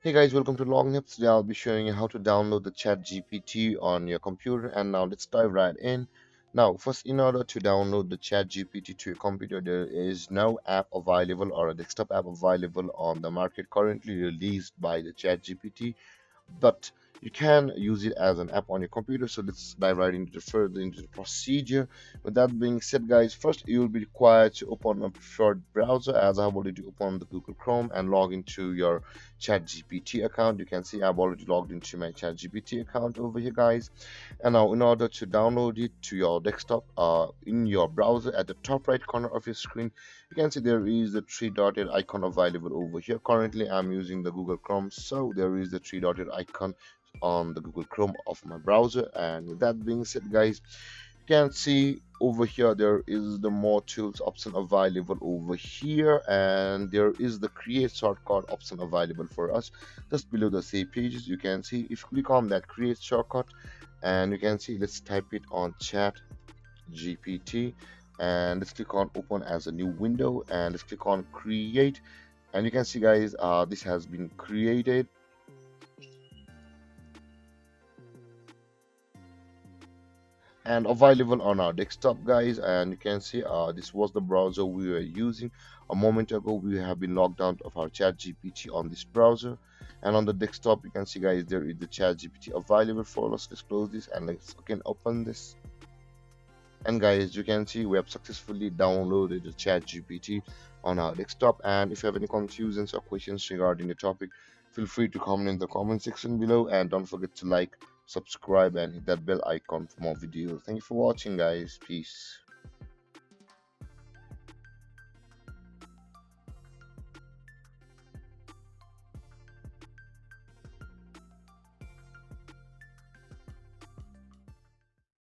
Hey guys, welcome to Long Nips. Today I'll be showing you how to download the Chat GPT on your computer. And now let's dive right in. Now, first, in order to download the Chat GPT to your computer, there is no app available or a desktop app available on the market currently released by the Chat GPT, but you can use it as an app on your computer. So let's dive right into the procedure. With that being said, guys, first you will be required to open a preferred browser, as I have already opened the Google Chrome, and log into your Chat GPT account. You can see I've already logged into my Chat GPT account over here, guys. And now, in order to download it to your desktop, in your browser, at the top right corner of your screen, you can see there is the three dotted icon available over here. Currently I'm using the Google Chrome, so there is the three dotted icon on the Google Chrome of my browser. And with that being said, guys, you can see over here there is the more tools option available over here, and there is the create shortcut option available for us just below the save pages. You can see if you click on that create shortcut, and you can see, let's type it on Chat GPT, and let's click on open as a new window, and let's click on create. And you can see, guys, this has been created, and available on our desktop, guys. And you can see this was the browser we were using a moment ago. We have been logged out of our Chat GPT on this browser, and on the desktop you can see, guys, there is the Chat GPT available for us. Let's close this and let's again open this. And guys, you can see we have successfully downloaded the Chat GPT on our desktop. And if you have any confusions or questions regarding the topic, feel free to comment in the comment section below, and don't forget to like, subscribe, and hit that bell icon for more videos. Thank you for watching, guys. Peace.